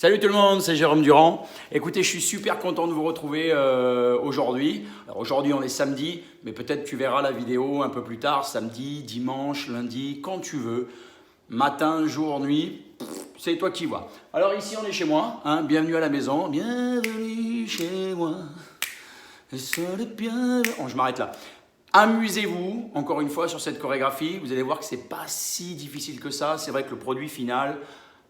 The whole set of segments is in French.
Salut tout le monde, c'est Jérôme Durand. Écoutez, je suis super content de vous retrouver aujourd'hui. Alors aujourd'hui on est samedi, mais peut-être tu verras la vidéo un peu plus tard, samedi, dimanche, lundi, quand tu veux. Matin, jour, nuit, c'est toi qui vois. Alors ici on est chez moi, hein, bienvenue à la maison, bienvenue chez moi. Bon, je m'arrête là. Amusez-vous, encore une fois, sur cette chorégraphie. Vous allez voir que c'est pas si difficile que ça. C'est vrai que le produit final,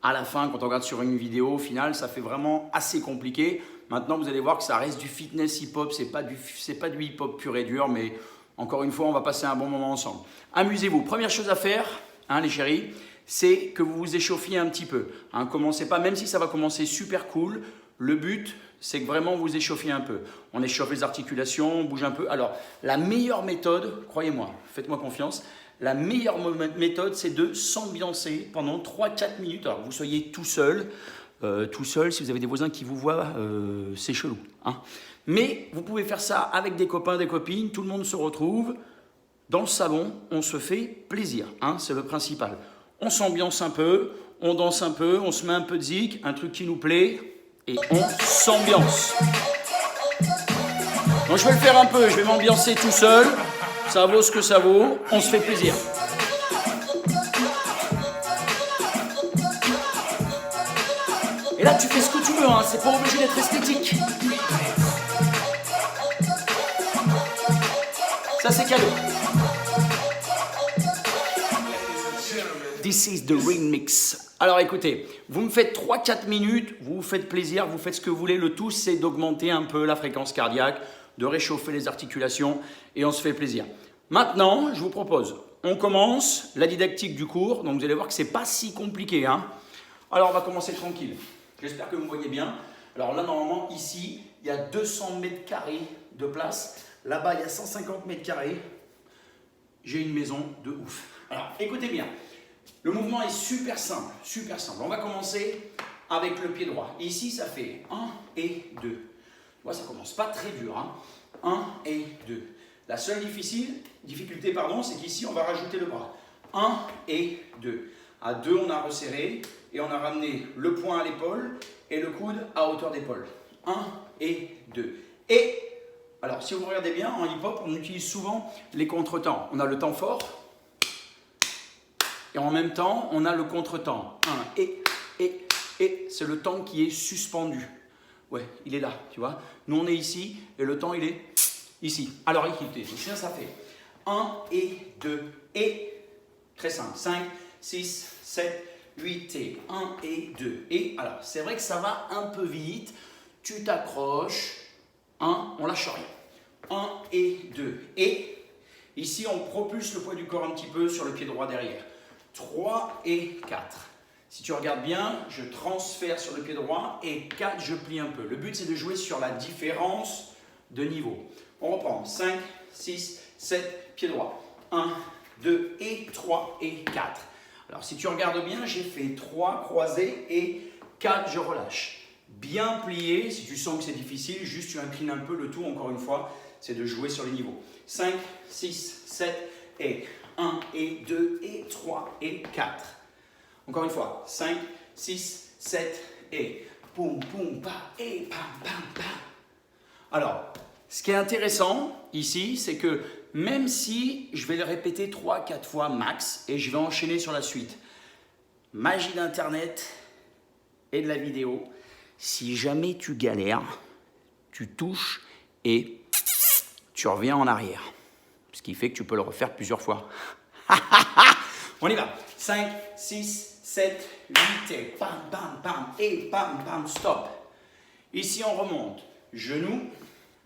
à la fin, quand on regarde sur une vidéo finale, ça fait vraiment assez compliqué. Maintenant, vous allez voir que ça reste du fitness hip-hop. C'est pas du hip-hop pur et dur, mais encore une fois, on va passer un bon moment ensemble. Amusez-vous. Première chose à faire, hein, les chéris, c'est que vous vous échauffiez un petit peu. Hein, commencez pas, même si ça va commencer super cool, le but, c'est que vraiment vous échauffiez un peu. On échauffe les articulations, on bouge un peu. Alors, la meilleure méthode, croyez-moi, faites-moi confiance, la meilleure méthode, c'est de s'ambiancer pendant 3-4 minutes. Alors, vous soyez tout seul, si vous avez des voisins qui vous voient, c'est chelou. Hein. Mais vous pouvez faire ça avec des copains, des copines, tout le monde se retrouve. Dans le salon, on se fait plaisir, hein, c'est le principal. On s'ambiance un peu, on danse un peu, on se met un peu de zik, un truc qui nous plaît, et on s'ambiance. Donc je vais le faire un peu, je vais m'ambiancer tout seul, ça vaut ce que ça vaut, on se fait plaisir. Et là tu fais ce que tu veux, hein, c'est pas obligé d'être esthétique. Ça c'est cadeau. This is the remix. Alors écoutez, vous me faites 3-4 minutes, vous vous faites plaisir, vous faites ce que vous voulez. Le tout, c'est d'augmenter un peu la fréquence cardiaque, de réchauffer les articulations et on se fait plaisir. Maintenant, je vous propose, on commence la didactique du cours. Donc vous allez voir que c'est pas si compliqué. Hein. Alors on va commencer tranquille. J'espère que vous me voyez bien. Alors là, normalement, ici, il y a 200 mètres carrés de place. Là-bas, il y a 150 mètres carrés. J'ai une maison de ouf. Alors écoutez bien. Le mouvement est super simple, super simple. On va commencer avec le pied droit. Ici, ça fait 1 et 2. Tu vois, ça commence pas très dur. Hein. 1 et 2. La seule difficulté, c'est qu'ici, on va rajouter le bras. 1 et 2. À 2, on a resserré et on a ramené le poing à l'épaule et le coude à hauteur d'épaule. 1 et 2. Et, alors, si vous regardez bien, en hip-hop, on utilise souvent les contretemps. On a le temps fort. Et en même temps, on a le contre-temps. 1 et c'est le temps qui est suspendu. Ouais, il est là, tu vois. Nous, on est ici et le temps, il est ici. Alors, écoutez, ça fait 1 et 2 et, très simple, 5, 6, 7, 8 et 1 et 2. Et alors, c'est vrai que ça va un peu vite. Tu t'accroches. 1, on lâche rien. 1 et 2. Et ici, on propulse le poids du corps un petit peu sur le pied droit derrière. 3 et 4. Si tu regardes bien, je transfère sur le pied droit et 4, je plie un peu. Le but, c'est de jouer sur la différence de niveau. On reprend. 5, 6, 7, pied droit. 1, 2 et 3 et 4. Alors, si tu regardes bien, j'ai fait 3 croisés et 4, je relâche. Bien plié. Si tu sens que c'est difficile, juste tu inclines un peu. Le tout, encore une fois, c'est de jouer sur les niveaux. 5, 6, 7 et 1 et 2 et 3 et 4. Encore une fois, 5, 6, 7 et poum, poum, pa et pam, pam, pam. Alors, ce qui est intéressant ici, c'est que même si je vais le répéter 3-4 fois max et je vais enchaîner sur la suite, magie d'internet et de la vidéo, si jamais tu galères, tu touches et tu reviens en arrière. Ce qui fait que tu peux le refaire plusieurs fois. On y va. 5, 6, 7, 8 et bam, bam, bam et bam, bam, stop. Ici, on remonte. Genou,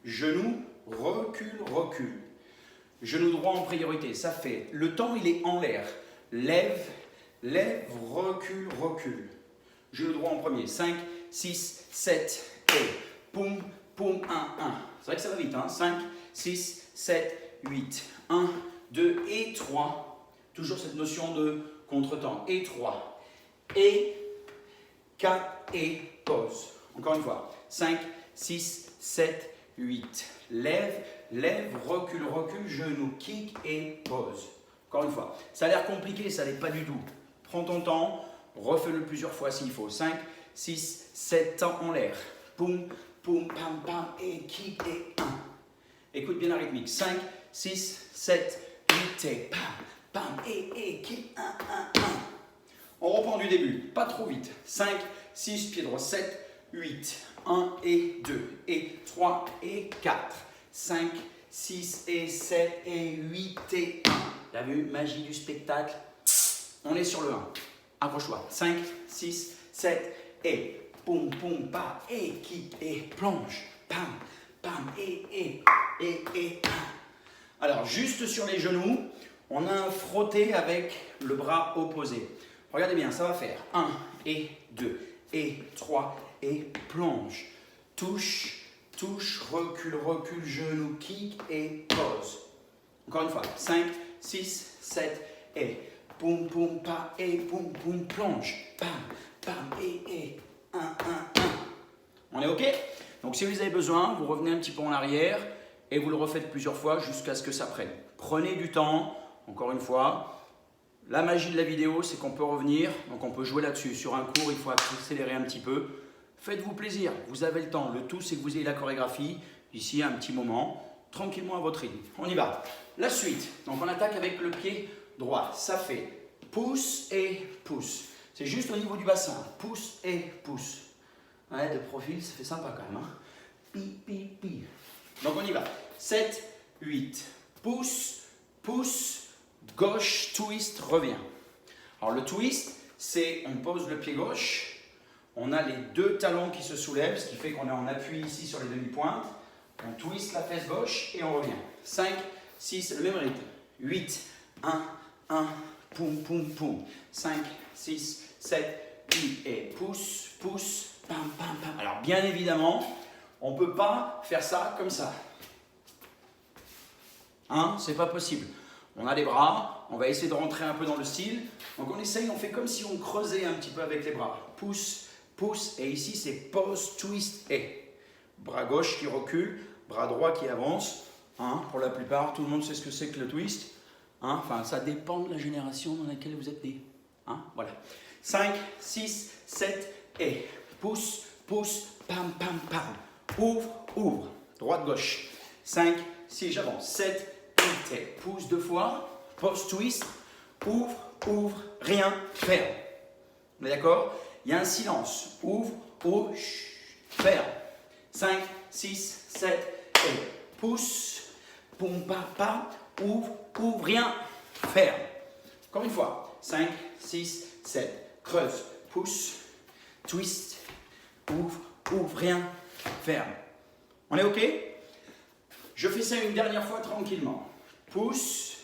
genou, recule, recule. Genou droit en priorité. Ça fait, le temps, il est en l'air. Lève, lève, recule, recule. Genou droit en premier. 5, 6, 7 et poum, poum, 1, 1. C'est vrai que ça va vite. Hein? 5, 6, 7, 8. 1, 2 et 3. Toujours cette notion de contretemps. Et 3. Et 4 et pause. Encore une fois. 5, 6, 7, 8. Lève, lève, recule, recule, genou, kick et pause. Encore une fois. Ça a l'air compliqué, ça n'est pas du tout. Prends ton temps, refais-le plusieurs fois s'il faut. 5, 6, 7, en l'air. Poum, poum, pam, pam, et kick, et 1. Écoute bien la rythmique. 5, 6, 7, 8, et pam, pam, et kick, 1, 1, 1. On reprend du début, pas trop vite. 5, 6, pied droit, 7, 8, 1 et 2, et 3 et 4, 5, 6 et 7 et 8 et 1. T'as vu, magie du spectacle. On est sur le 1. Accroche-toi. 5, 6, 7 et poum, poum, pa, et kick, et plonge. Pam, pam, et 1. Alors, juste sur les genoux, on a un frotté avec le bras opposé. Regardez bien, ça va faire 1 et 2 et 3 et plonge. Touche, touche, recule, recule, genou, kick et pose. Encore une fois, 5, 6, 7 et poum, poum, pa, et poum, poum, plonge. Pam, pam, et 1, 1, 1. On est OK? Donc si vous avez besoin, vous revenez un petit peu en arrière et vous le refaites plusieurs fois jusqu'à ce que ça prenne. Prenez du temps, encore une fois. La magie de la vidéo, c'est qu'on peut revenir, donc on peut jouer là-dessus. Sur un cours, il faut accélérer un petit peu. Faites-vous plaisir, vous avez le temps. Le tout, c'est que vous ayez la chorégraphie ici un petit moment, tranquillement à votre rythme. On y va. La suite, donc on attaque avec le pied droit. Ça fait pouce et pouce. C'est juste au niveau du bassin. Pouce et pouce. Ouais, de profil, ça fait sympa quand même. Hein. Pi, pi, pi. Donc on y va. 7, 8. Pouce, pouce. Gauche, twist, revient. Alors le twist, c'est on pose le pied gauche, on a les deux talons qui se soulèvent, ce qui fait qu'on est en appui ici sur les demi-pointes. On twist la fesse gauche et on revient. 5, 6, le même rythme. 8, 1, 1, poum, poum, poum. 5, 6, 7, 8 et pouce, pouce, pam, pam, pam. Alors bien évidemment, on ne peut pas faire ça comme ça. Hein, c'est pas possible. On a les bras, on va essayer de rentrer un peu dans le style. Donc on essaye, on fait comme si on creusait un petit peu avec les bras. Pouce, pouce, et ici c'est pose, twist, et. Bras gauche qui recule, bras droit qui avance. Hein, pour la plupart, tout le monde sait ce que c'est que le twist. Hein, enfin, ça dépend de la génération dans laquelle vous êtes né. Hein, voilà. 5, 6, 7, et. Pouce, pouce, pam, pam, pam. Ouvre, ouvre. Droite, gauche. 5, 6, j'avance. 7, pouce 2 fois, pose, twist, ouvre, ouvre, rien, ferme. On est d'accord? Il y a un silence. Ouvre, ouvre, ferme. 5, 6, 7, et pouce, poum, pa, pa, ouvre, ouvre, rien, ferme. Encore une fois. 5, 6, 7, creuse, pouce, twist, ouvre, ouvre, rien, ferme. On est OK? Je fais ça une dernière fois tranquillement. Pouce,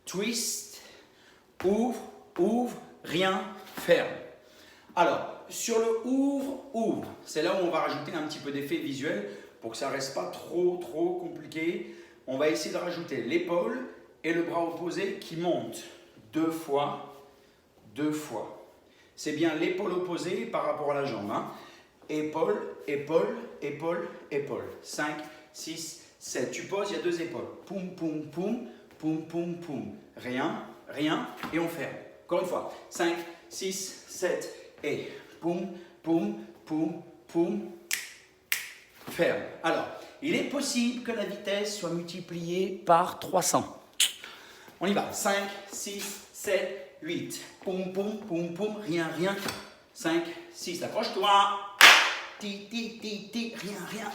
twist, ouvre, ouvre, rien, ferme. Alors, sur le ouvre, ouvre, c'est là où on va rajouter un petit peu d'effet visuel pour que ça ne reste pas trop compliqué. On va essayer de rajouter l'épaule et le bras opposé qui monte 2 fois, 2 fois. C'est bien l'épaule opposée par rapport à la jambe. Hein. Épaule, épaule, épaule, épaule. 5, 6, 7. Tu poses, il y a 2 épaules. Poum, poum, poum, poum, poum, poum. Rien, rien, et on ferme. Encore une fois. 5, 6, 7, et poum, poum, poum, poum. Ferme. Alors, il est possible que la vitesse soit multipliée par 300. On y va. 5, 6, 7, 8. Poum, poum, poum, poum. Rien, rien. 5, 6. Accroche-toi. Ti, ti, ti, ti. Rien, rien.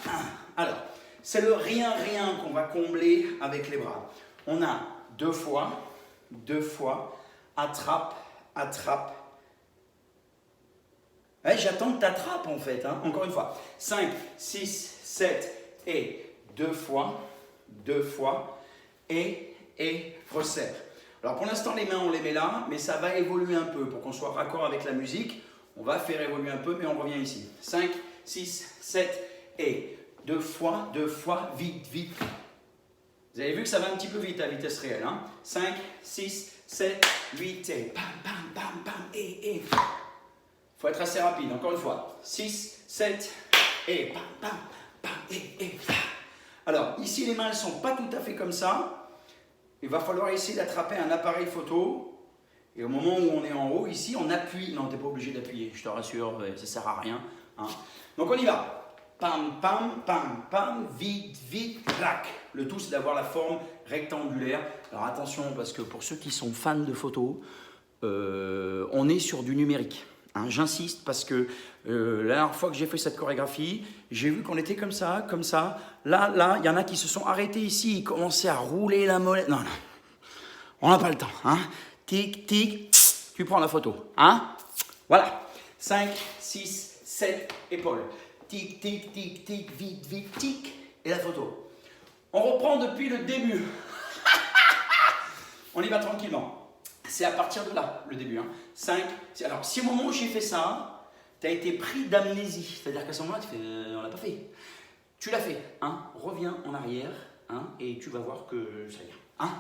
1. Alors, c'est le rien, rien qu'on va combler avec les bras. On a 2 fois, attrape, attrape. Ouais, j'attends que tu attrapes en fait. Hein. Encore une fois. 5, 6, 7 et 2 fois, et resserre. Alors pour l'instant, les mains, on les met là, mais ça va évoluer un peu pour qu'on soit raccord avec la musique. On va faire évoluer un peu, mais on revient ici. 5, 6, 7 et 2 fois, vite, vite. Vous avez vu que ça va un petit peu vite à vitesse réelle. Hein. 5, 6, 7, 8 et pam, pam, pam, pam, et. Il faut être assez rapide. Encore une fois. 6, 7 et pam, pam, pam, et. Alors, ici, les mains, elles ne sont pas tout à fait comme ça. Il va falloir essayer d'attraper un appareil photo Et au moment où on est en haut, ici, on appuie. Non, tu n'es pas obligé d'appuyer, je te rassure, ça ne sert à rien. Hein. Donc on y va. Pam, pam, pam, pam, vite, vite, clac. Le tout, c'est d'avoir la forme rectangulaire. Alors attention, parce que pour ceux qui sont fans de photos, on est sur du numérique. Hein, j'insiste parce que la dernière fois que j'ai fait cette chorégraphie, j'ai vu qu'on était comme ça, comme ça. Là, il y en a qui se sont arrêtés ici, ils commençaient à rouler la molette. Non, on n'a pas le temps. Hein. Tic, tic, tu prends la photo. Hein. Voilà. 5, 6, 7, épaules. Tic, tic, tic, tic, vite, vite, tic. Et la photo. On reprend depuis le début. On y va tranquillement. C'est à partir de là, le début. Hein. 5. Alors, si au moment où j'ai fait ça, tu as été pris d'amnésie, c'est-à-dire qu'à ce moment-là, tu fais on l'a pas fait. Tu l'as fait. Hein. Reviens en arrière hein, et tu vas voir que ça y est. Hein.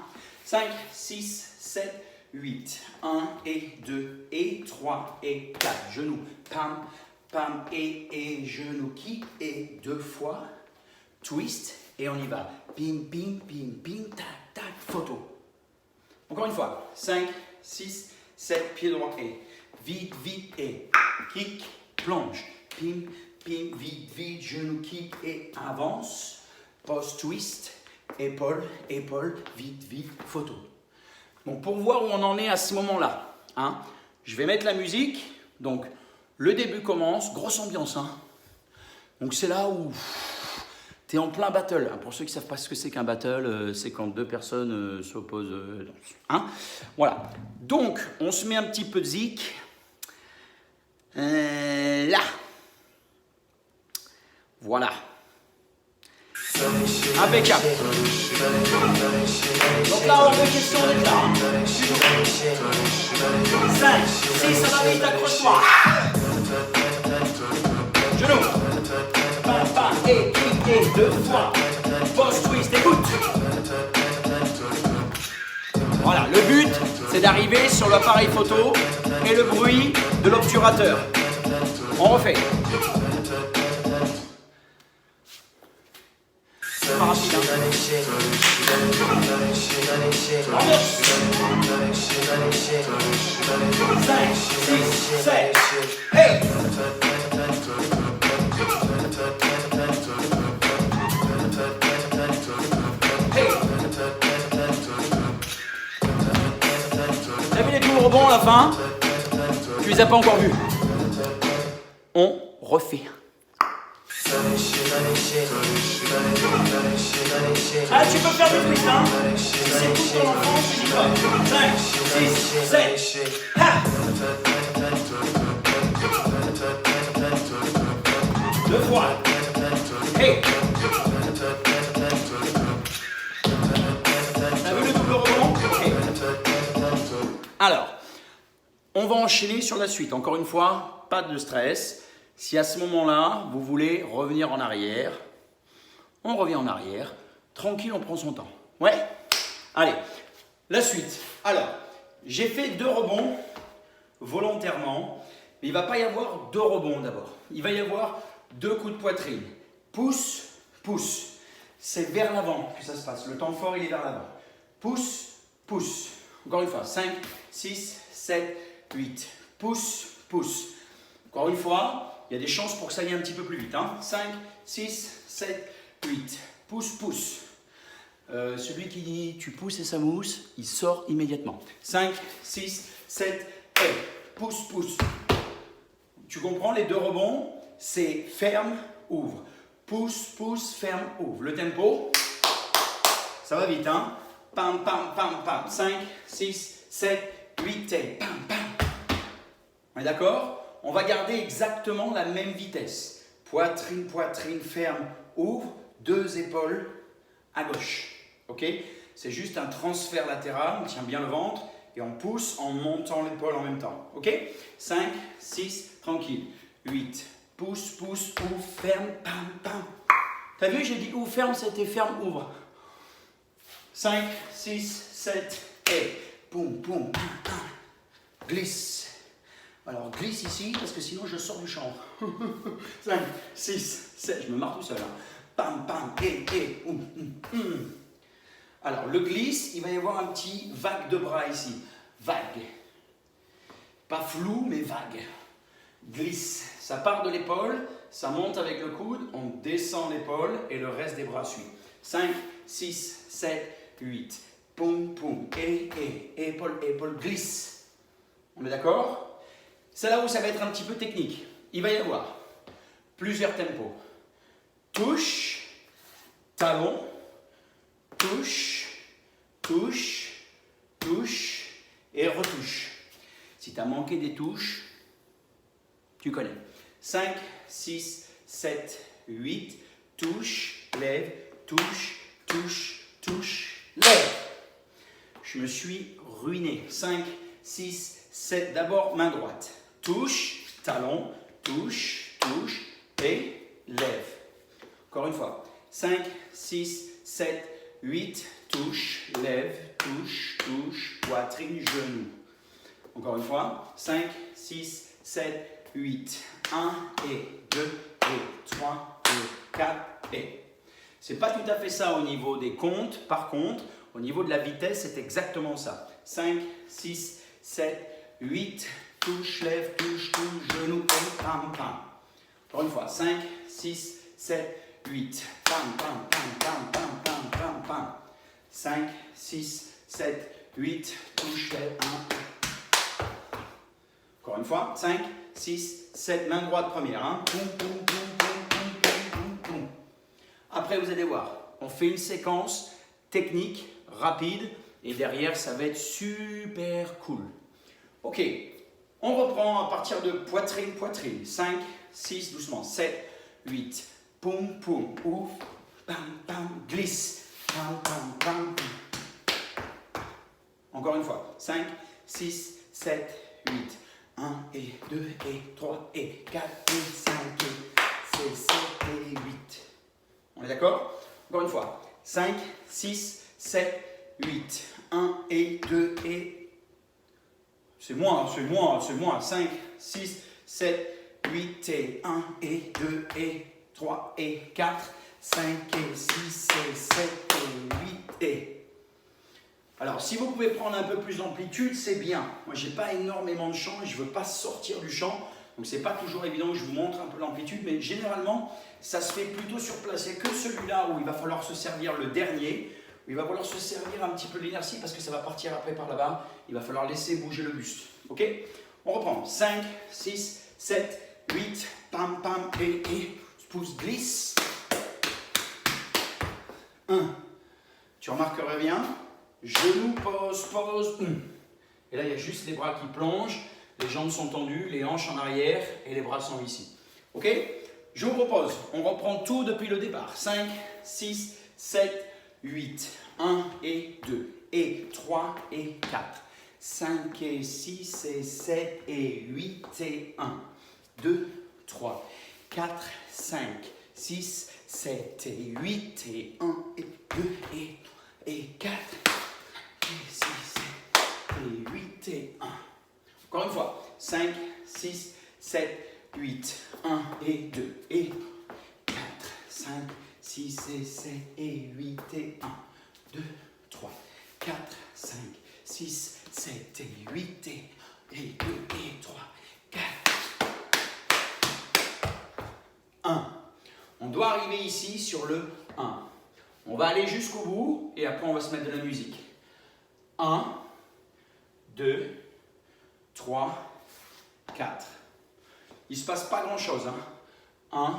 5, 6, 7, 8. 1 et 2 et 3 et 4. Genoux. Pam, pam et genou kick et 2 fois. Twist et on y va. Ping, ping, ping, ping, tac, tac, photo. Encore une fois, 5, 6, 7, pied droit et vite, vite et kick, plonge, ping, ping, vite, vite, genou, kick et avance, post twist, épaule, épaule, vite, vite, photo. Bon, pour voir où on en est à ce moment-là, hein, je vais mettre la musique, donc le début commence, grosse ambiance, hein. Donc c'est là où... Tu es en plein battle. Pour ceux qui ne savent pas ce que c'est qu'un battle, c'est quand deux personnes s'opposent. Hein voilà. Donc, on se met un petit peu de zik. Là. Voilà. Impeccable. Donc là, hors de question d'être là. 5, 6, ça va vite, accroche-toi. Genou. Pam, pam, et 2 fois. Post twist, écoute. Voilà, le but, c'est d'arriver sur l'appareil photo et le bruit de l'obturateur. On refait. Pas rapide, hein. 5, 6, 7. Hey! T'as vu les doubles rebonds à la fin? Tu les as pas encore vus. On refait. Ah, tu peux faire du twist, hein? Si c'est tout ton enfance, tu dis pas. 5, 6, 7. Ha! 2 fois. Hey! T'as vu le double rebond? Okay. Alors, on va enchaîner sur la suite. Encore une fois, pas de stress. Si à ce moment-là, vous voulez revenir en arrière, on revient en arrière. Tranquille, on prend son temps. Ouais? Allez, la suite. Alors, j'ai fait 2 rebonds volontairement. Mais il ne va pas y avoir 2 rebonds d'abord. Il va y avoir 2 coups de poitrine. Pousse, pousse. C'est vers l'avant que ça se passe. Le temps fort, il est vers l'avant. Pousse, pousse. Encore une fois, 5, 6, 7, 8. Pousse, pousse. Encore une fois, il y a des chances pour que ça aille un petit peu plus vite. Hein. 5, 6, 7, 8. Pousse, pousse. Celui qui dit tu pousses et ça mousse, il sort immédiatement. 5, 6, 7, et pousse, pousse. Tu comprends les 2 rebonds? C'est ferme, ouvre. Pousse, pousse, ferme, ouvre. Le tempo, ça va vite, hein? Pam, pam, pam, pam. 5, 6, 7, 8 et pam, pam. On est d'accord? On va garder exactement la même vitesse. Poitrine, poitrine, ferme, ouvre. 2 épaules à gauche. Ok? C'est juste un transfert latéral. On tient bien le ventre et on pousse en montant l'épaule en même temps. Ok? 5, 6, tranquille. 8. Pousse, pousse, ouvre, ferme, pam, pam. T'as vu, j'ai dit ouvre, ferme, c'était ferme, ouvre. 5, 6, 7, et poum, poum, pam, pam. Glisse. Alors glisse ici, parce que sinon je sors du champ. 5, 6, 7, je me marre tout seul. Hein. Pam, pam, et, Alors le glisse, il va y avoir un petit vague de bras ici. Vague, Pas flou, mais vague. Glisse. Ça part de l'épaule, ça monte avec le coude, on descend l'épaule et le reste des bras suit. 5, 6, 7, 8. Poum, poum. Épaule, épaule, glisse. On est d'accord? C'est là où ça va être un petit peu technique. Il va y avoir plusieurs tempos. Touche, talon, touche, touche, touche et retouche. Si tu as manqué des touches, tu connais. 5, 6, 7, 8, touche, lève, touche, touche, touche, lève. Je me suis ruiné. 5, 6, 7, d'abord main droite. Touche, talon, touche, touche et lève. Encore une fois. 5, 6, 7, 8, touche, lève, touche, touche, poitrine, genou. Encore une fois. 5, 6, 7, 8, 1 et 2 et 3 et 4 et. C'est pas tout à fait ça au niveau des comptes. Par contre, au niveau de la vitesse, c'est exactement ça. 5, 6, 7, 8, touche, lève, touche, touche, genou, pam, pam. Encore une fois. 5, 6, 7, 8, pam, pam, pam, pam, pam, pam, pam, pam. 5, 6, 7, 8, touche, lève, 1. Encore une fois. 5, 6, 7, main droite première. Hein. Poum, poum, poum, poum, poum, poum, poum, poum. Après, vous allez voir, on fait une séquence technique, rapide, et derrière, ça va être super cool. Ok, on reprend à partir de poitrine, poitrine. 5, 6, doucement, 7, 8, poum, poum, ouf, pam, pam, glisse, pam, pam, pam, pam. Encore une fois, 5, 6, 7, 8. 1 et 2 et 3 et 4 et 5 et 6, 7 et 8. On est d'accord? Encore une fois. 5, 6, 7, 8. 1 et 2 et... C'est moins. 5, 6, 7, 8 et 1 et 2 et 3 et 4, 5 et 6 et 7 et 8 et... Alors, si vous pouvez prendre un peu plus d'amplitude, c'est bien. Moi, je n'ai pas énormément de chant et je ne veux pas sortir du chant. Donc, ce n'est pas toujours évident que je vous montre un peu l'amplitude, mais généralement, ça se fait plutôt sur place. Il n'y a que celui-là où il va falloir se servir le dernier, où il va falloir se servir un petit peu de l'inertie parce que ça va partir après par là-bas. Il va falloir laisser bouger le buste. Ok? On reprend. 5, 6, 7, 8, pam, pam, et pouce glisse. 1. Tu remarquerais bien. Genou, pose, pose. Et là, il y a juste les bras qui plongent, les jambes sont tendues, les hanches en arrière et les bras sont ici. Ok? Je vous propose, on reprend tout depuis le départ. 5, 6, 7, 8. 1 et 2 et 3 et 4. 5 et 6 et 7 et 8 et 1. 2, 3, 4, 5, 6, 7 et 8 et 1 et 2 et 4. 6, 7 et 8 et 1. Encore une fois. 5, 6, 7, 8. 1 et 2 et 4, 5, 6 et 7 et 8 et 1. 2, 3, 4, 5, 6, 7 et 8 et 2 et 3, 4. 1. On doit arriver ici sur le 1. On va aller jusqu'au bout et après on va se mettre de la musique. 1, 2, 3, 4. Il ne se passe pas grand chose. 1,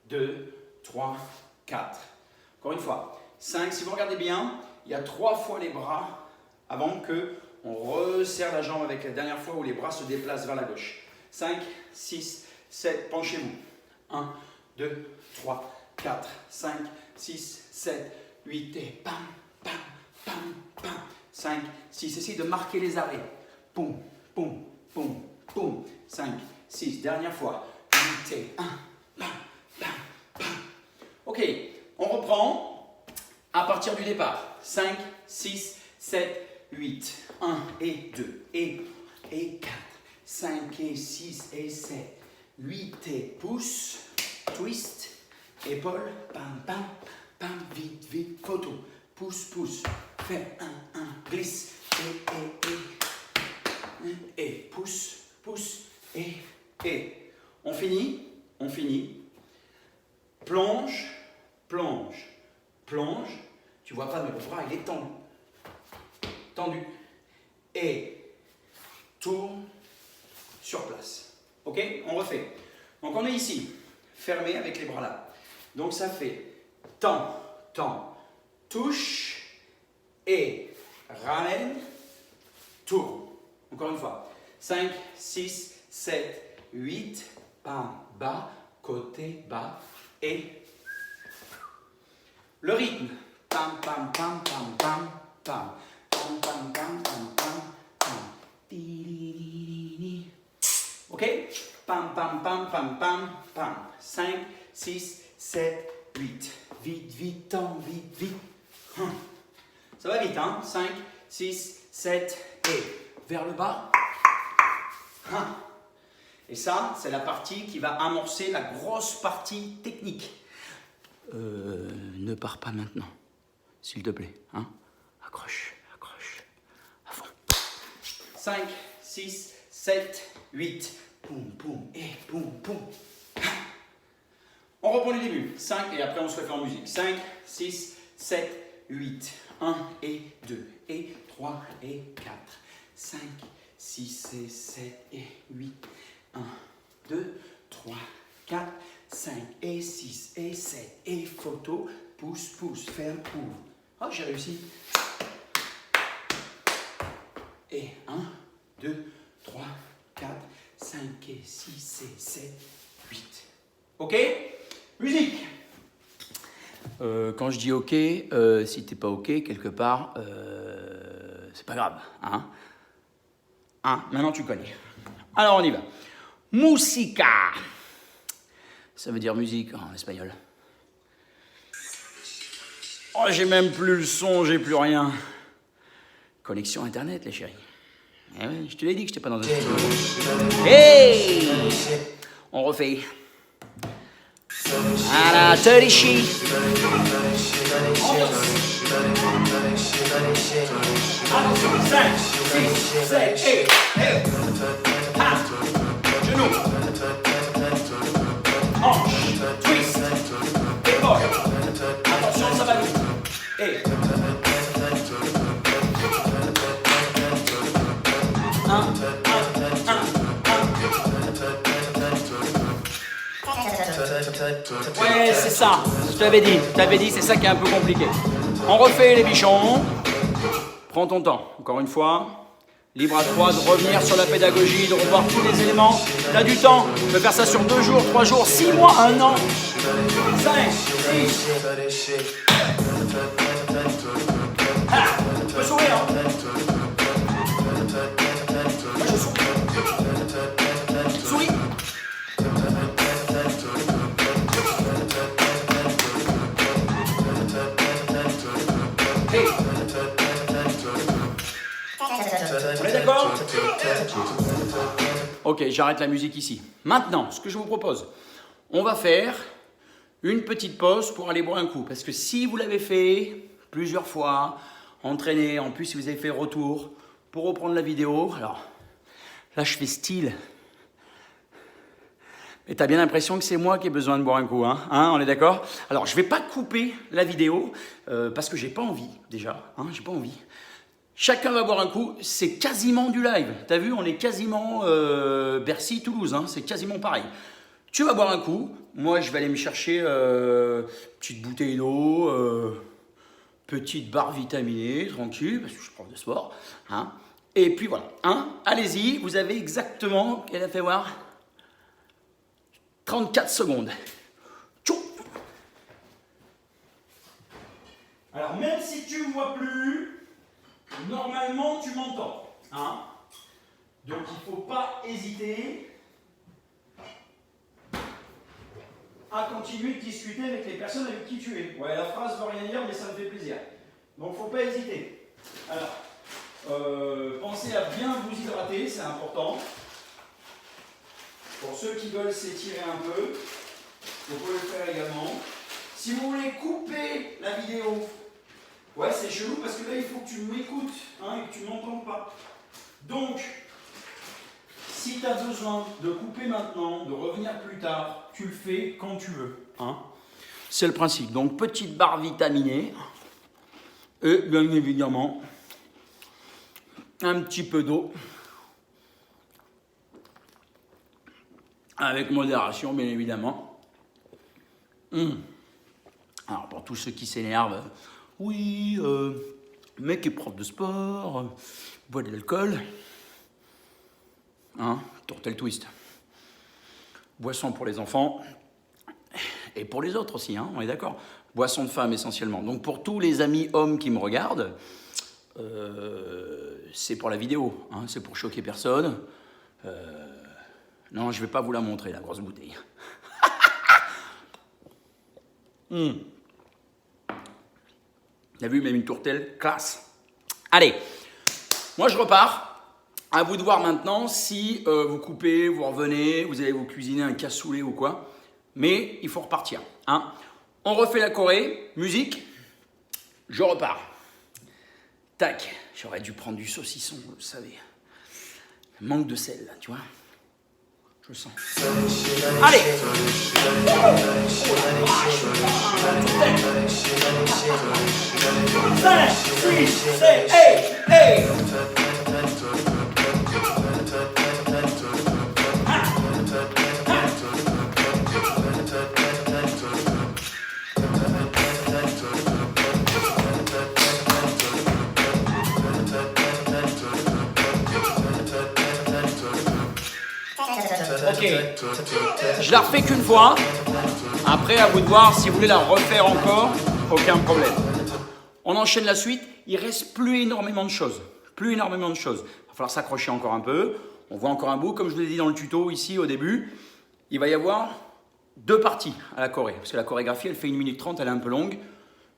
2, 3, 4. Encore une fois. 5, si vous regardez bien, il y a 3 fois les bras avant qu'on resserre la jambe avec la dernière fois où les bras se déplacent vers la gauche. 5, 6, 7, penchez-vous. 1, 2, 3, 4, 5, 6, 7, 8 et pam, pam, pam, pam. 5, 6, essayez de marquer les arrêts. Poum, poum, poum, poum. 5, 6, dernière fois. 8 et 1, pam, pam, pam. Ok, on reprend à partir du départ. 5, 6, 7, 8. 1 et 2 et 4. 5 et 6 et 7. 8 et pouce. Twist. Épaule. Pam, pam, pam. Vite, vite. Photo. Pouce, pouce. Fais 1, 1. Glisse. Et pouce. pousse, et. On finit. Plonge, plonge, plonge. Tu vois pas, mais le bras, il est tendu. Tendu. Et tourne sur place. Ok? On refait. Donc on est ici, fermé avec les bras là. Donc ça fait tend, touche et ramène, tourne. Encore une fois. 5, 6, 7, 8, bas, côté, bas et le rythme. Pam, pam, pam, pam, pam, pam. Pam, pam, pam, pam, pam, pam. Ok? Pam, pam, pam, pam, pam, pam. 5, 6, 7, 8. Vite, temps, vite. Ça va vite, hein? 5, 6, 7 et vers le bas. Et ça, c'est la partie qui va amorcer la grosse partie technique. Ne pars pas maintenant, s'il te plaît. Hein? Accroche, à fond. 5, 6, 7, 8. Poum, et poum. On reprend du début. 5, et après on se refait en musique. 5, 6, 7, 8. 1 et 2, et 3 et 4. 5, 6 et 7 et 8. 1, 2, 3, 4, 5 et 6 et 7 et photo, pousse, ferme, ouvre. Oh, j'ai réussi. Et 1, 2, 3, 4, 5 et 6 et 7, 8. Ok? Musique. Quand je dis ok, si t'es pas ok quelque part, c'est pas grave. Hein? Maintenant tu connais. Alors on y va. Música. Ça veut dire musique en espagnol. Oh, j'ai même plus le son, j'ai plus rien. Connexion internet, les chéris. Eh ouais, je te l'ai dit que j'étais pas dans un studio. Hey! On refait. À la Terishi. 5, 6, 7, et genou. Hanche, twist, épaule. Attention, ça va vite. Et 1. Ouais, c'est ça. Je t'avais dit, c'est ça qui est un peu compliqué. On refait les bichons. Prends ton temps, encore une fois. Libre à toi de revenir sur la pédagogie, de revoir tous les éléments. Tu as du temps, tu peux faire ça sur 2 jours, 3 jours, 6 mois, 1 an. 5, 6. Tu peux sourire, hein? Moi je souris. Souris. Hey. On est d'accord? Ok, j'arrête la musique ici. Maintenant, ce que je vous propose, on va faire une petite pause pour aller boire un coup. Parce que si vous l'avez fait plusieurs fois, entraîné, en plus si vous avez fait retour, pour reprendre la vidéo, alors là je fais style. Mais tu as bien l'impression que c'est moi qui ai besoin de boire un coup, hein, on est d'accord? Alors je ne vais pas couper la vidéo parce que j'ai pas envie déjà, j'ai pas envie. Chacun va boire un coup, c'est quasiment du live. Tu as vu, on est quasiment Bercy-Toulouse, c'est quasiment pareil. Tu vas boire un coup, moi je vais aller me chercher petite bouteille d'eau, petite barre vitaminée, tranquille, parce que je suis prof de sport. Et puis voilà, allez-y, vous avez exactement, qu'elle a fait voir 34 secondes. Tchou. Alors même si tu ne me vois plus, normalement, tu m'entends. Donc, il ne faut pas hésiter à continuer de discuter avec les personnes avec qui tu es. Ouais, la phrase ne veut rien dire, mais ça me fait plaisir. Donc, il ne faut pas hésiter. Alors, pensez à bien vous hydrater, c'est important. Pour ceux qui veulent s'étirer un peu, vous pouvez le faire également. Si vous voulez couper la vidéo, ouais, c'est chelou parce que là, il faut que tu m'écoutes et que tu m'entends pas. Donc, Si tu as besoin de couper maintenant, de revenir plus tard, tu le fais quand tu veux. Hein. C'est le principe. Donc, petite barre vitaminée. Et bien évidemment, un petit peu d'eau. Avec modération, bien évidemment. Alors, pour tous ceux qui s'énervent, oui, mec est prof de sport, boit de l'alcool. Hein, tourtel twist. Boisson pour les enfants et pour les autres aussi, hein, on est d'accord. Boisson de femme essentiellement. Donc pour tous les amis hommes qui me regardent, c'est pour la vidéo, hein, c'est pour choquer personne. Non, je ne vais pas vous la montrer, la grosse bouteille. T'as vu, même une tourtelle, classe. Allez, moi je repars. À vous de voir maintenant si vous coupez, vous revenez, vous allez vous cuisiner un cassoulet ou quoi. Mais il faut repartir. Hein. On refait la Corée, musique, je repars. Tac, j'aurais dû prendre du saucisson, vous le savez. Manque de sel, là, tu vois. Je le sens. Allez! 5, 6, 7, hey! Ok, je la refais qu'une fois. Après, à vous de voir si vous voulez la refaire encore, aucun problème. On enchaîne la suite. Il reste plus énormément de choses. Il va falloir s'accrocher encore un peu. On voit encore un bout, comme je vous l'ai dit dans le tuto ici au début. Il va y avoir 2 parties à la choré. Parce que la chorégraphie, elle fait 1 minute 30, elle est un peu longue.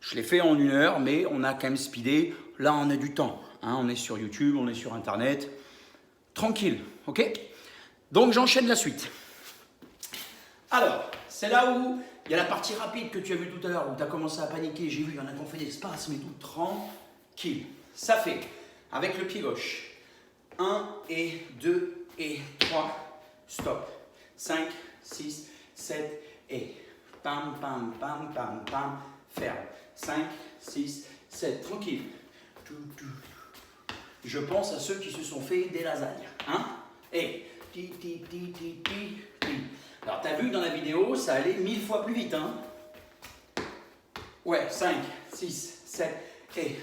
Je l'ai fait en 1 heure, mais on a quand même speedé. Là, on a du temps. Hein, on est sur YouTube, on est sur Internet. Tranquille, ok ? Donc j'enchaîne la suite. Alors, c'est là où il y a la partie rapide que tu as vue tout à l'heure, où tu as commencé à paniquer. J'ai vu, il y en a qui ont fait des spasmes et tout. Tranquille. Ça fait, avec le pied gauche, 1 et 2 et 3, stop. 5, 6, 7 et pam, pam, pam, pam, pam, ferme. 5, 6, 7, tranquille. Je pense à ceux qui se sont fait des lasagnes. Hein? Et alors, tu as vu dans la vidéo, ça allait 1000 fois plus vite. Hein? Ouais, 5, 6, 7 et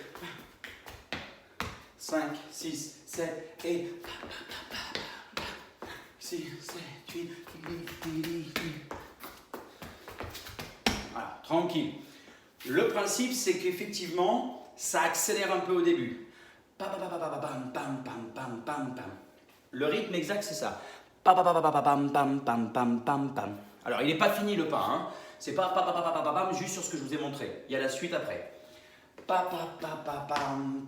5, 6, 7 et 6, 7, 8. Voilà, tranquille. Le principe, c'est qu'effectivement, ça accélère un peu au début. Pam, pam, pam, pam, pam, pam, pam, pam. Le rythme exact, c'est ça. Pam, pam, pam, pam, pam, pam, pam, pam, pam. Alors, il n'est pas fini le pas. Hein. C'est pas pam, pam, pam, pam, pam, juste sur ce que je vous ai montré. Il y a la suite après. Pam, pam, pam, pam, pam,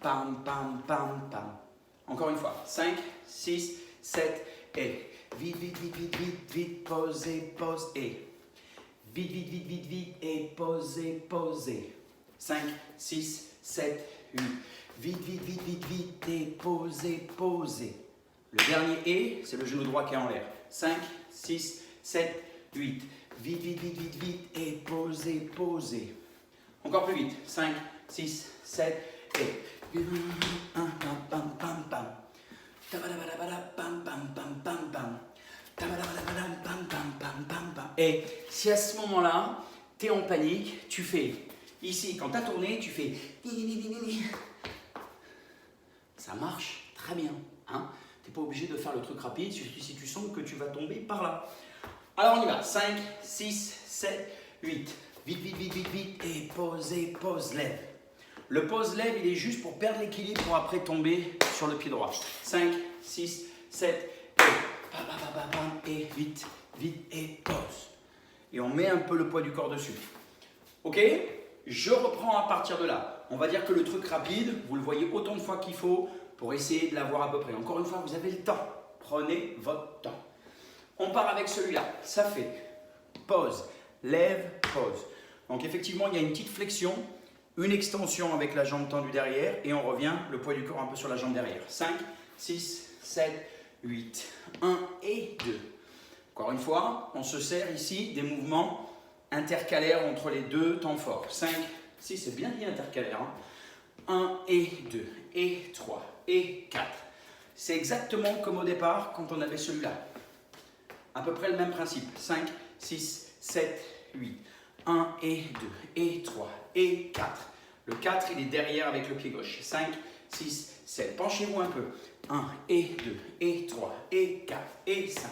pam, pam, pam, pam. Encore une fois. 5, 6, 7 et. Vite, vite, vite, vite, vite, vite, posez, pose et. Vite, vite, vite, vite, vite et posez, posez. 5, 6, 7, 8. Vite, vite, vite, vite, vite et posez, posez. Le dernier et, c'est le genou droit qui est en l'air. 5, 6, 7, 8. Vite, vite, vite, vite, vite et posez, posez. Encore plus vite. 5, 6, 7 et. 1, pam, pam, pam, pam. Pam, pam, pam, pam, pam. Et si à ce moment-là, tu es en panique, tu fais ici, quand tu as tourné, tu fais. Ça marche très bien. Hein, tu n'es pas obligé de faire le truc rapide si tu sens que tu vas tomber par là. Alors on y va. 5, 6, 7, 8. Vite, vite, vite, vite, vite. Et posez, pose, lève. Le pose, lève, il est juste pour perdre l'équilibre pour après tomber sur le pied droit. 5, 6, 7, et. Et vite, vite, et pause. Et on met un peu le poids du corps dessus. Ok? Je reprends à partir de là. On va dire que le truc rapide, vous le voyez autant de fois qu'il faut pour essayer de l'avoir à peu près. Encore une fois, vous avez le temps. Prenez votre temps. On part avec celui-là. Ça fait pause, lève, pause. Donc effectivement, il y a une petite flexion, une extension avec la jambe tendue derrière et on revient, le poids du corps un peu sur la jambe derrière. 5, 6, 7, 8. 1 et 2. Encore une fois, on se sert ici des mouvements intercalaires entre les deux temps forts. 5, 6, c'est bien dit intercalaire. 1 et 2, et 3, et 4. C'est exactement comme au départ quand on avait celui-là. À peu près le même principe. 5, 6, 7, 8. 1 et 2, et 3, et 4. Le 4, il est derrière avec le pied gauche. 5, 6, 7. Penchez-vous un peu. 1 et 2, et 3, et 4, et 5.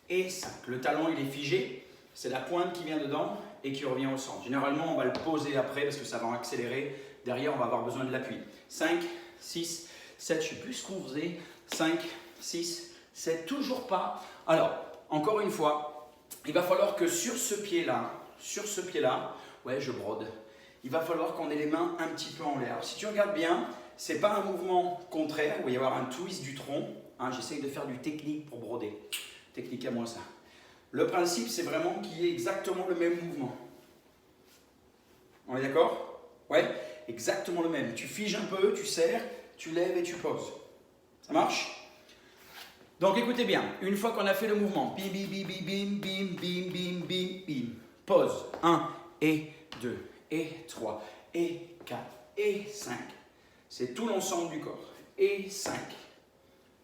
Et 5. Le talon, il est figé. C'est la pointe qui vient dedans et qui revient au centre. Généralement, on va le poser après parce que ça va accélérer. Derrière, on va avoir besoin de l'appui. 5, 6, 7. Je ne sais plus ce qu'on faisait. 5, 6, 7. Toujours pas. Alors, encore une fois, il va falloir que sur ce pied-là, ouais, je brode. Il va falloir qu'on ait les mains un petit peu en l'air. Si tu regardes bien, ce n'est pas un mouvement contraire. Il va y avoir un twist du tronc. Hein, j'essaye de faire du technique pour broder. Technique à moi, ça. Le principe, c'est vraiment qu'il y ait exactement le même mouvement. On est d'accord? Ouais, exactement le même. Tu figes un peu, tu serres, tu lèves et tu poses. Ça marche? Donc écoutez bien, une fois qu'on a fait le mouvement, bim, bim, bim, bim, bim, bim, bim, bim, bim, pause. 1 et 2 et 3 et 4 et 5. C'est tout l'ensemble du corps. Et 5.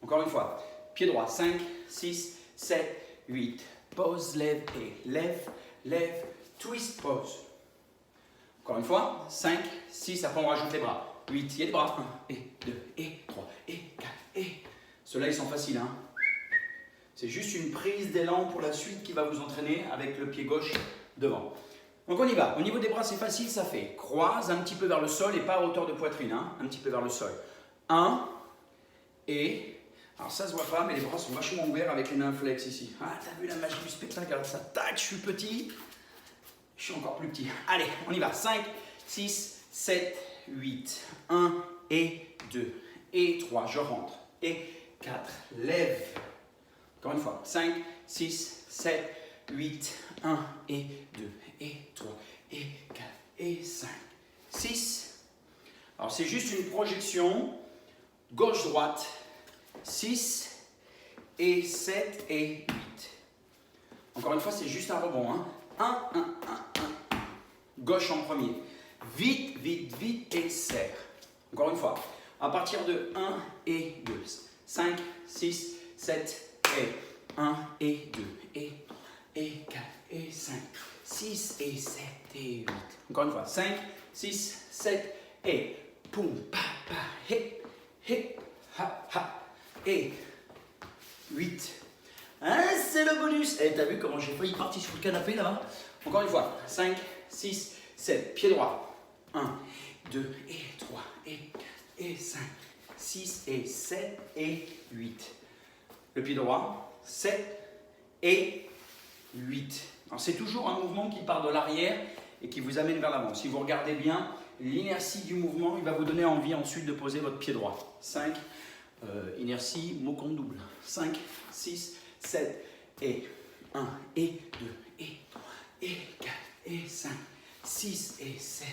Encore une fois, pied droit, 5, 6, 7, 8. Pause, lève et lève, lève, twist, pause. Encore une fois, 5, 6, après on rajoute les bras. 8, il y a des bras. 1 et 2 et 3 et 4 et... Ceux-là, ils sont faciles. Hein. C'est juste une prise d'élan pour la suite qui va vous entraîner avec le pied gauche devant. Donc on y va. Au niveau des bras, c'est facile, ça fait. Croise un petit peu vers le sol et pas à hauteur de poitrine. Hein. Un petit peu vers le sol. 1 et... Alors ça se voit pas, mais les bras sont vachement ouverts avec les mains flex ici. Ah, t'as vu la magie du spectacle? Alors ça, tac, je suis petit. Je suis encore plus petit. Allez, on y va. 5, 6, 7, 8. 1 et 2 et 3. Je rentre. Et 4. Lève. Encore une fois. 5, 6, 7, 8. 1 et 2 et 3 et 4 et 5. 6. Alors c'est juste une projection gauche-droite. 6 et 7 et 8. Encore une fois, c'est juste un rebond. 1, 1, 1, 1. Gauche en premier. Vite, vite, vite et serre. Encore une fois. À partir de 1 et 2. 5, 6, 7 et 1 et 2 et 3 et 4 et 5. 6 et 7 et 8. Encore une fois. 5, 6, 7 et poum, pa, pa, hé, hé, ha, ha. Et 8. Hein, c'est le bonus. Et t'as vu comment j'ai failli partir sur le canapé là-bas? Encore une fois. 5, 6, 7. Pied droit. 1, 2 et 3 et 4 et 5. 6 et 7 et 8. Le pied droit. 7 et 8. Alors c'est toujours un mouvement qui part de l'arrière et qui vous amène vers l'avant. Si vous regardez bien, l'inertie du mouvement, il va vous donner envie ensuite de poser votre pied droit. 5. Inertie, mot compte double. 5, 6, 7 et 1 et 2 et 3 et 4 et 5, 6 et 7,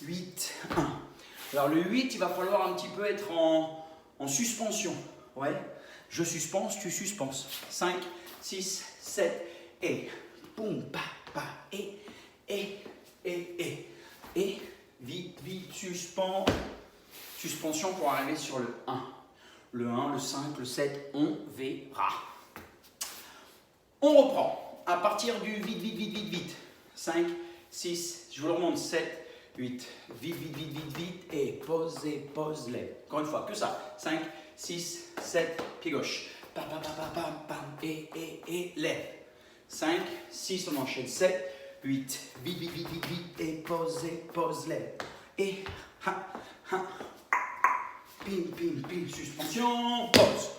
8, 1. Alors le 8, il va falloir un petit peu être en suspension. Ouais. Je suspense, tu suspenses. 5, 6, 7 et boum, pa, pa, et, vite, vite, suspend. Suspension pour arriver sur le 1. Le 1, le 5, le 7, on verra. On reprend. À partir du vite, vite, vite, vite, vite. 5, 6, je vous le remonte. 7, 8. Vite, vite, vite, vite, vite. Et pose, lève. Encore une fois, que ça. 5, 6, 7, pied gauche. Pam, pam, pam, pam, pam, et lève. 5, 6, on enchaîne. 7, 8. Vite, vite, vite, vite, vite. Et pose, lève. Et, ha, ha. Pim, pim, pim, suspension, pause.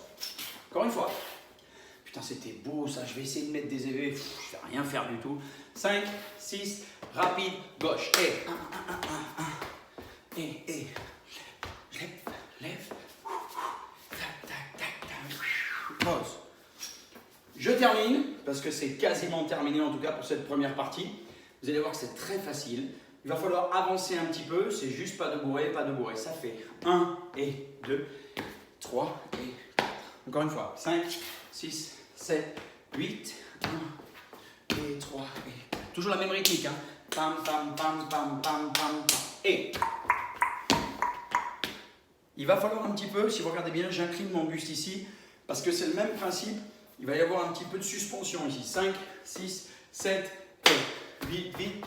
Encore une fois. Putain, c'était beau ça. Je vais essayer de mettre des effets. Je vais rien faire du tout. 5, 6, rapide, gauche. Et 1, 1, 1, 1. Et lève. Tac, tac, tac, tac. Pause. Je termine, parce que c'est quasiment terminé en tout cas pour cette première partie. Vous allez voir que c'est très facile. Il va falloir avancer un petit peu, c'est juste pas de bourrer, pas de bourrer. Ça fait 1 et 2, 3 et 4, Encore une fois. 5, 6, 7, 8, 1, et 3, et... Toujours la même rythmique, hein. Pam, pam, pam, pam, pam, pam, pam. Et... Il va falloir un petit peu, si vous regardez bien, j'incline mon buste ici, parce que c'est le même principe. Il va y avoir un petit peu de suspension ici. 5, 6, 7, et 8, vite,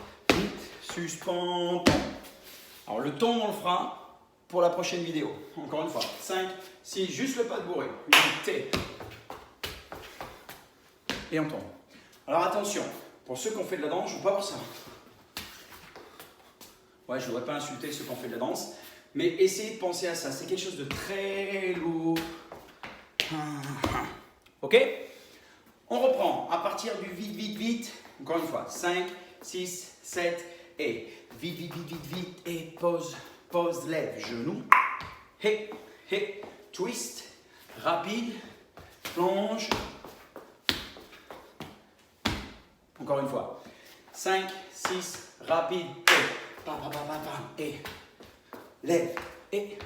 suspend. Alors le ton, on le fera pour la prochaine vidéo. Encore une fois. 5, 6, juste le pas de bourré. 8, et on tombe. Alors attention, pour ceux qui ont fait de la danse, je ne veux pas voir ça. Ouais, je ne voudrais pas insulter ceux qui ont fait de la danse, mais essayez de penser à ça. C'est quelque chose de très lourd. Ok? On reprend à partir du vite. Encore une fois. 5, 6, 7, et vite, et pause, lève, genou, et twist, rapide, plonge. Encore une fois. 5, 6, rapide, et lève, et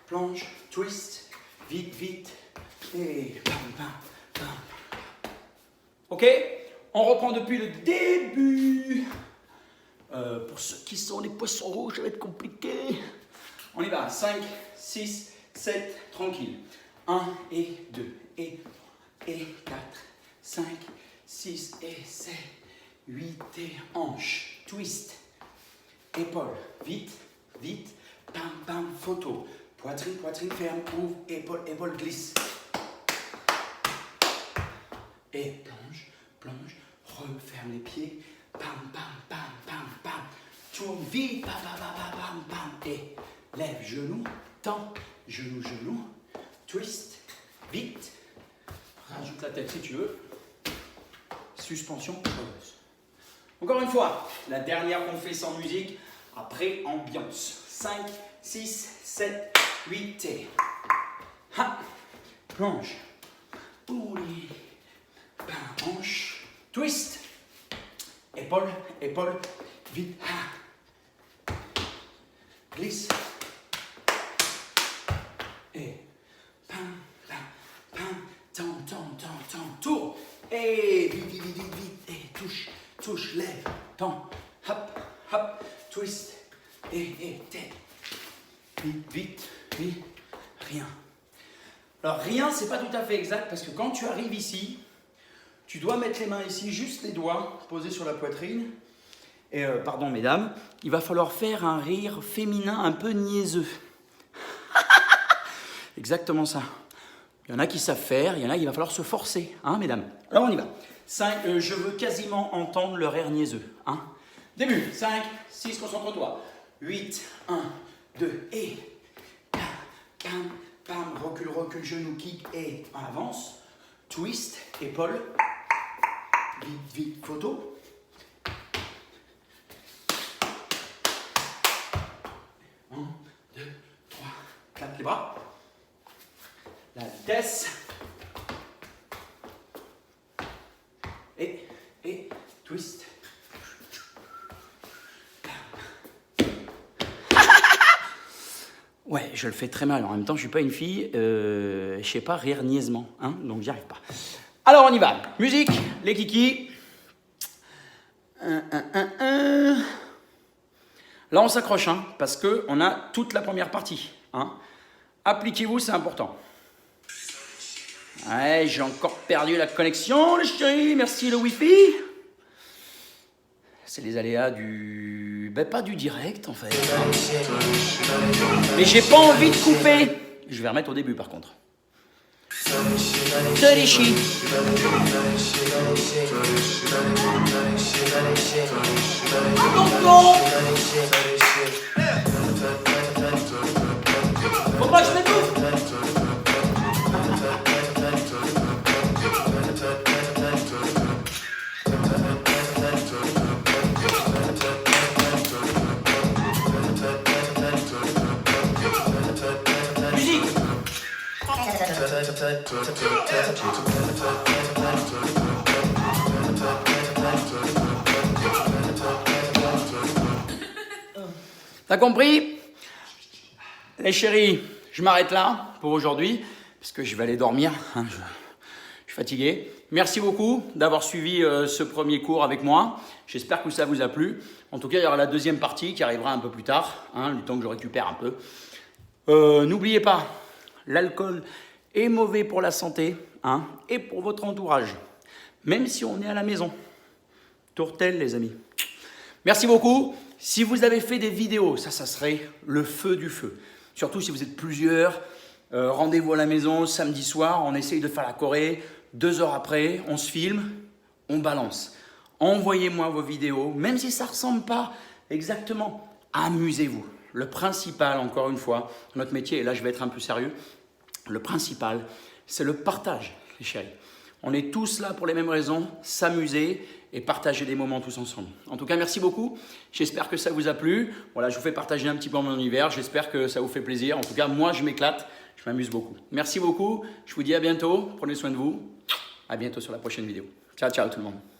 plonge, twist, vite, et bam. Ok? On reprend depuis le début. Pour ceux qui sont les poissons rouges, ça va être compliqué. On y va. 5, 6, 7, tranquille. 1 et 2 et 4, 5, 6 et 7, 8 et hanche. Twist. Épaule. Vite, bam, photo. Poitrine ferme, ouvre, épaule glisse. Et plonge, referme les pieds. Bam. Tourne vite, bam. Et lève, genou, tend, genou, twist, vite. Rajoute la tête si tu veux. Suspension, pause. Encore une fois, la dernière qu'on fait sans musique, après ambiance. 5, 6, 7, 8 et... Plonge. Ouli. Bam, hanche. Twist. Épaule, vite, glisse, et pam, tend, tourne, et vite, et touche, lève, tend, hop, twist, et tête, vite, rien. Alors rien, c'est pas tout à fait exact, parce que quand tu arrives ici, tu dois mettre les mains ici, juste les doigts posés sur la poitrine. Et pardon mesdames, il va falloir faire un rire féminin un peu niaiseux. Exactement ça. Il y en a qui savent faire, il y en a qui va falloir se forcer, hein mesdames. Alors on y va. 5, je veux quasiment entendre le rire niaiseux. Hein. Début. 5, 6, concentre-toi. 8, 1, 2, et... Pam, recule, genou, kick, et avance. Twist, épaule. Vite, photo. Un, 2, 3, 4, les bras. La vitesse. Et twist. Ouais, je le fais très mal. En même temps, je suis pas une fille. Je sais pas rire niaisement, hein, donc j'y arrive pas. Alors on y va. Musique, les kikis. Là on s'accroche, hein, parce qu'on a toute la première partie. Hein. Appliquez-vous, c'est important. Ouais, j'ai encore perdu la connexion, les chéris. Merci le Wi-Fi. C'est les aléas du... Ben pas du direct en fait. Mais j'ai pas envie de couper. Je vais remettre au début par contre. Tarishi. Attention. Faut pas que je m'étouffe. T'as compris? Les chéris, je m'arrête là pour aujourd'hui. parce que je vais aller dormir. Hein, je suis fatigué. Merci beaucoup d'avoir suivi ce premier cours avec moi. J'espère que ça vous a plu. En tout cas, il y aura la deuxième partie qui arrivera un peu plus tard, hein, le temps que je récupère un peu. N'oubliez pas, l'alcool est mauvais pour la santé, hein, et pour votre entourage, même si on est à la maison. Tourtel, les amis. Merci beaucoup. Si vous avez fait des vidéos, ça serait le feu du feu. Surtout si vous êtes plusieurs, rendez-vous à la maison samedi soir, on essaye de faire la Corée. 2 heures après, on se filme, on balance. Envoyez-moi vos vidéos, même si ça ne ressemble pas exactement. Amusez-vous. Le principal, encore une fois, notre métier, et là je vais être un peu sérieux, le principal, c'est le partage, les chéris. On est tous là pour les mêmes raisons, s'amuser et partager des moments tous ensemble. En tout cas, merci beaucoup. J'espère que ça vous a plu. Voilà, je vous fais partager un petit peu mon univers. J'espère que ça vous fait plaisir. En tout cas, moi, je m'éclate. Je m'amuse beaucoup. Merci beaucoup. Je vous dis à bientôt. Prenez soin de vous. À bientôt sur la prochaine vidéo. Ciao, ciao tout le monde.